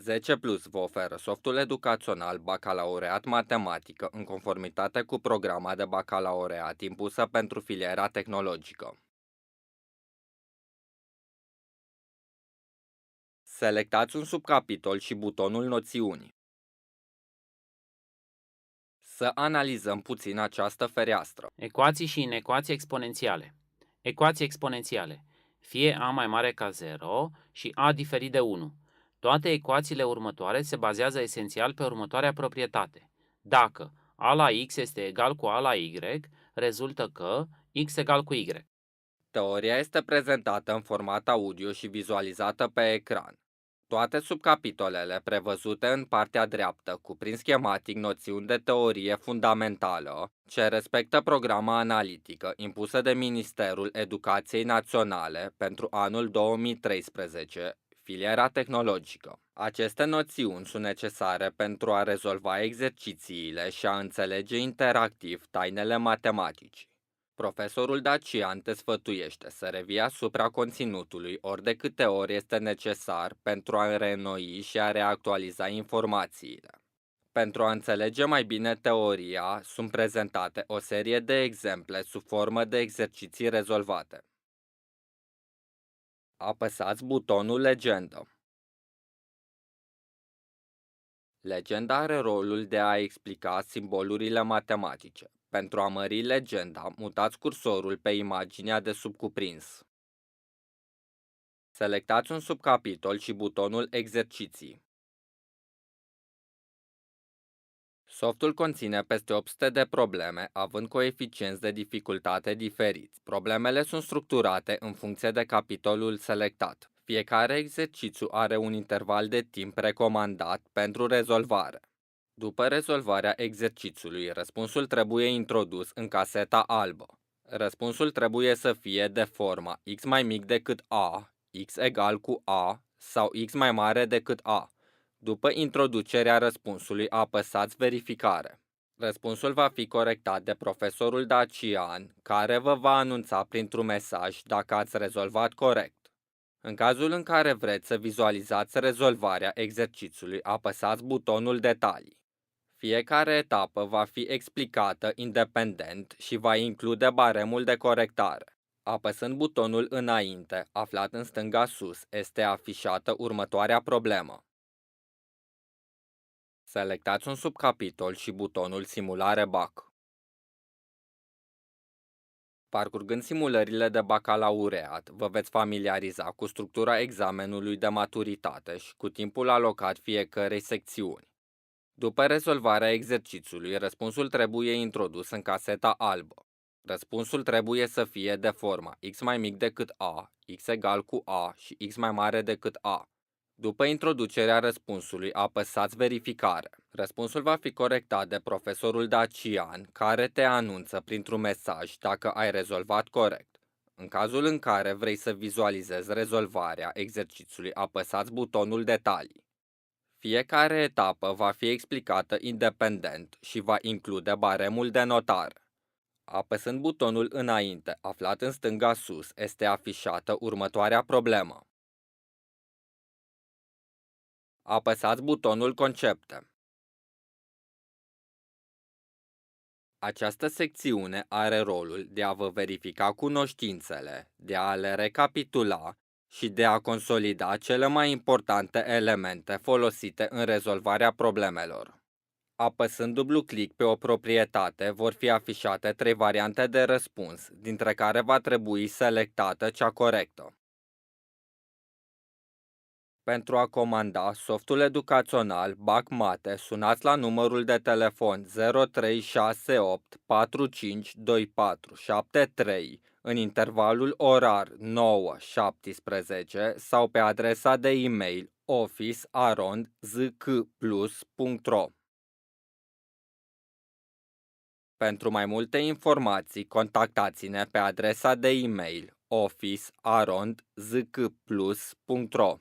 10 Plus vă oferă softul educațional Bacalaureat Matematică în conformitate cu programa de bacalaureat impusă pentru filiera tehnologică. Selectați un subcapitol și butonul Noțiuni. Să analizăm puțin această fereastră. Ecuații și inecuații exponențiale. Ecuații exponențiale. Fie a mai mare ca 0 și a diferit de 1. Toate ecuațiile următoare se bazează esențial pe următoarea proprietate. Dacă a la x este egal cu a la y, rezultă că x egal cu y. Teoria este prezentată în format audio și vizualizată pe ecran. Toate subcapitolele prevăzute în partea dreaptă cuprind schematic noțiuni de teorie fundamentală ce respectă programa analitică impusă de Ministerul Educației Naționale pentru anul 2013, filiera tehnologică. Aceste noțiuni sunt necesare pentru a rezolva exercițiile și a înțelege interactiv tainele matematicii. Profesorul Dacian te sfătuiește să revii asupra conținutului ori de câte ori este necesar pentru a reînnoi și a reactualiza informațiile. Pentru a înțelege mai bine teoria, sunt prezentate o serie de exemple sub formă de exerciții rezolvate. Apăsați butonul Legendă. Legenda are rolul de a explica simbolurile matematice. Pentru a mări legenda, mutați cursorul pe imaginea de subcuprins. Selectați un subcapitol și butonul Exerciții. Softul conține peste 800 de probleme, având coeficienți de dificultate diferiți. Problemele sunt structurate în funcție de capitolul selectat. Fiecare exercițiu are un interval de timp recomandat pentru rezolvare. După rezolvarea exercițiului, răspunsul trebuie introdus în caseta albă. Răspunsul trebuie să fie de forma x mai mic decât a, x egal cu a sau x mai mare decât a. După introducerea răspunsului, apăsați verificare. Răspunsul va fi corectat de profesorul Dacian, care vă va anunța printr-un mesaj dacă ați rezolvat corect. În cazul în care vreți să vizualizați rezolvarea exercițiului, apăsați butonul Detalii. Fiecare etapă va fi explicată independent și va include baremul de corectare. Apăsând butonul Înainte, aflat în stânga sus, este afișată următoarea problemă. Selectați un subcapitol și butonul Simulare BAC. Parcurgând simulările de bacalaureat, vă veți familiariza cu structura examenului de maturitate și cu timpul alocat fiecărei secțiuni. După rezolvarea exercițiului, răspunsul trebuie introdus în caseta albă. Răspunsul trebuie să fie de forma x mai mic decât a, x egal cu a și x mai mare decât a. După introducerea răspunsului, apăsați verificare. Răspunsul va fi corectat de profesorul Dacian, care te anunță printr-un mesaj dacă ai rezolvat corect. În cazul în care vrei să vizualizezi rezolvarea exercițiului, apăsați butonul Detalii. Fiecare etapă va fi explicată independent și va include baremul de notare. Apăsând butonul Înainte, aflat în stânga sus, este afișată următoarea problemă. Apăsați butonul Concepte. Această secțiune are rolul de a vă verifica cunoștințele, de a le recapitula și de a consolida cele mai importante elemente folosite în rezolvarea problemelor. Apăsând dublu click pe o proprietate, vor fi afișate 3 variante de răspuns, dintre care va trebui selectată cea corectă. Pentru a comanda softul educațional BAC Mate, sunați la numărul de telefon 0368 452473 în intervalul orar 9-17 sau pe adresa de e-mail office@zkplus.ro. Pentru mai multe informații, contactați-ne pe adresa de e-mail office@zkplus.ro.